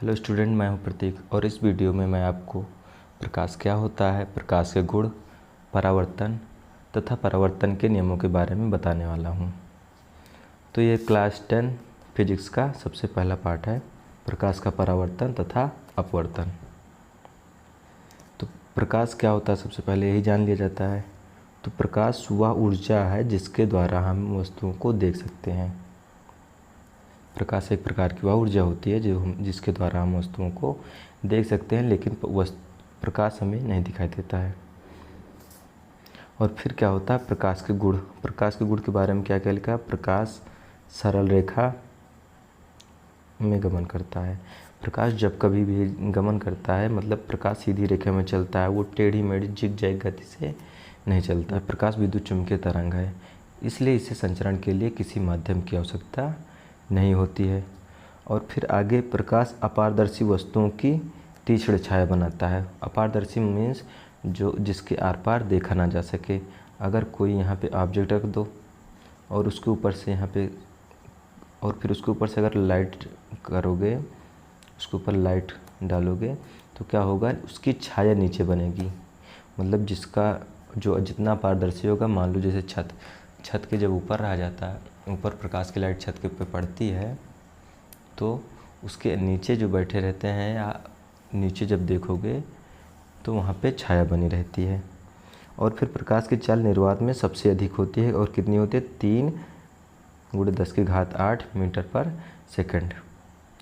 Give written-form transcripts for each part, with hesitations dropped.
Hello student, मैं हूं प्रतीक और इस वीडियो में मैं आपको प्रकाश क्या होता है, प्रकाश के गुण, परावर्तन तथा परावर्तन के नियमों के बारे में बताने वाला हूं। तो ये क्लास 10 फिजिक्स का सबसे पहला पार्ट है, प्रकाश का परावर्तन तथा अपवर्तन। तो प्रकाश क्या होता है सबसे पहले यही जान लिया जाता है। तो प्रकाश वह ऊर्जा है जिसके द्वारा हम वस्तुओं को देख सकते हैं। प्रकाश एक प्रकार की वह ऊर्जा होती है जिसके द्वारा हम वस्तुओं को देख सकते हैं, लेकिन प्रकाश हमें नहीं दिखाई देता है। और फिर क्या होता है प्रकाश के गुण। प्रकाश के गुण के बारे में क्या क्या लिखा है? प्रकाश सरल रेखा में गमन करता है। प्रकाश जब कभी भी गमन करता है मतलब प्रकाश सीधी रेखा में चलता है, वो टेढ़ी मेढ़ी जिगजैग गति से नहीं चलता है। प्रकाश विद्युत चुम्बकीय तरंग है, इसलिए इसे संचरण के लिए किसी माध्यम की आवश्यकता नहीं होती है। और फिर आगे प्रकाश अपारदर्शी वस्तुओं की तीक्ष्ण छाया बनाता है। अपारदर्शी मीन्स जो जिसके आर पार देखा ना जा सके। अगर कोई यहाँ पे ऑब्जेक्ट रख दो और उसके ऊपर से यहाँ पे और फिर उसके ऊपर से अगर लाइट करोगे, उसके ऊपर लाइट डालोगे तो क्या होगा, उसकी छाया नीचे बनेगी। मतलब जिसका जो जितना पारदर्शी होगा, मान लो जैसे छत के जब ऊपर रह जाता है, ऊपर प्रकाश की लाइट छत के पे पड़ती है तो उसके नीचे जो बैठे रहते हैं या नीचे जब देखोगे तो वहाँ पे छाया बनी रहती है। और फिर प्रकाश की चाल निर्वात में सबसे अधिक होती है और कितनी होती है? 3×10⁸ मीटर पर सेकंड।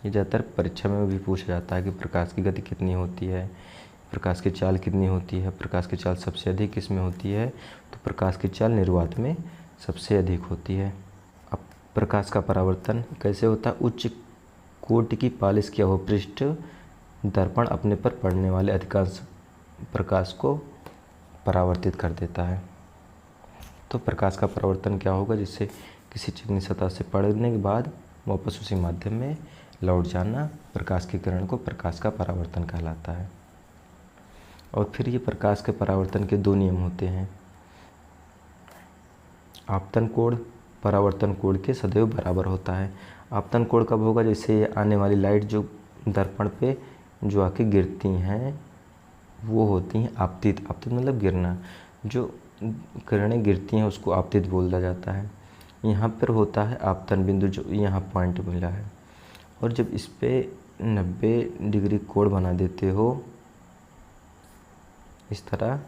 ये ज़्यादातर परीक्षा में भी पूछा जाता है कि प्रकाश की गति कितनी होती है, प्रकाश की चाल कितनी होती है। प्रकाश की चाल सबसे अधिक किसमें होती है? तो प्रकाश की चाल निर्वात में सबसे अधिक होती है। अब प्रकाश का परावर्तन कैसे होता है? उच्च कोटि की पालिश किया हुआ पृष्ठ दर्पण अपने पर पड़ने वाले अधिकांश प्रकाश को परावर्तित कर देता है। तो प्रकाश का परावर्तन क्या होगा? जिससे किसी चिकनी सतह से पड़ने के बाद वापस उसी माध्यम में लौट जाना, प्रकाश की किरण को प्रकाश का परावर्तन कहलाता है। और फिर ये प्रकाश के परावर्तन के दो नियम होते हैं। आपतन कोण परावर्तन कोण के सदैव बराबर होता है। आपतन कोण कब होगा? जैसे ये आने वाली लाइट जो दर्पण पे जो आके गिरती हैं वो होती हैं आपतित। आपतित मतलब गिरना। जो किरणें गिरती हैं उसको आपतित बोला जाता है। यहाँ पर होता है आपतन बिंदु, जो यहाँ पॉइंट मिला है। और जब इस पे 90 डिग्री कोण बना देते हो इस तरह,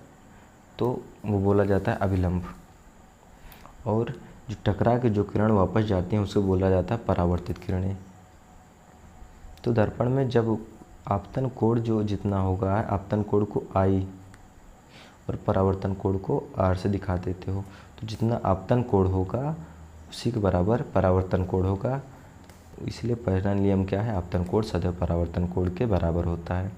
तो वो बोला जाता है अभिलंब। और जो टकरा के जो किरण वापस जाती हैं उसे बोला जाता है परावर्तित किरणें। तो दर्पण में जब आपतन कोण जो जितना होगा, आपतन कोण को I और परावर्तन कोण को R से दिखा देते हो, तो जितना आपतन कोण होगा उसी के बराबर परावर्तन कोण होगा। इसलिए पहला नियम क्या है? आपतन कोण सदैव परावर्तन कोण के बराबर होता है।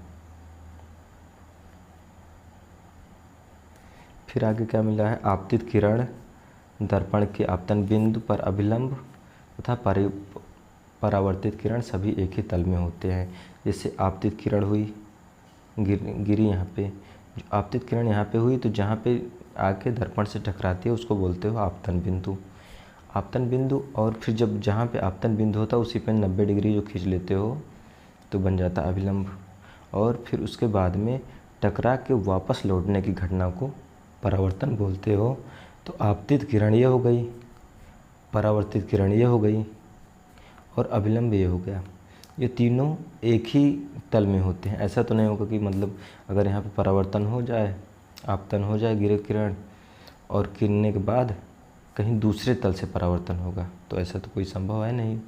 फिर आगे क्या मिला है? आपतित किरण दर्पण के आपतन बिंदु पर अभिलंब तथा परावर्तित किरण सभी एक ही तल में होते हैं। जैसे आपतित किरण हुई, गिरी यहाँ पे, जो आपतित किरण यहाँ पे हुई तो जहाँ पे आके दर्पण से टकराती है उसको बोलते हो आपतन बिंदु। आपतन बिंदु। और फिर जब जहाँ पे आपतन बिंदु होता है उसी पे 90 डिग्री जो खींच लेते हो तो बन जाता है अभिलंब। और फिर उसके बाद में टकरा के वापस लौटने की घटना को परावर्तन बोलते हो। तो आपतित किरण ये हो गई, परावर्तित किरण ये हो गई और अभिलंब ये हो गया। ये तीनों एक ही तल में होते हैं। ऐसा तो नहीं होगा कि मतलब अगर यहाँ पे परावर्तन हो जाए, आपतन हो जाए, गिरे किरण और गिरने के बाद कहीं दूसरे तल से परावर्तन होगा, तो ऐसा तो कोई संभव है नहीं।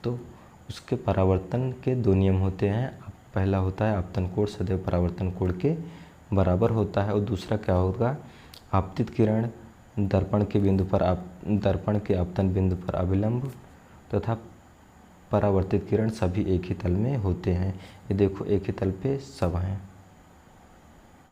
तो उसके परावर्तन के दो नियम होते हैं। पहला होता है आपतन कोण सदैव परावर्तन कोण के बराबर होता है, और दूसरा क्या होगा? आपतित किरण दर्पण के आपतन बिंदु पर अभिलंब तथा परावर्तित किरण सभी एक ही तल में होते हैं। ये देखो एक ही तल पे सब हैं।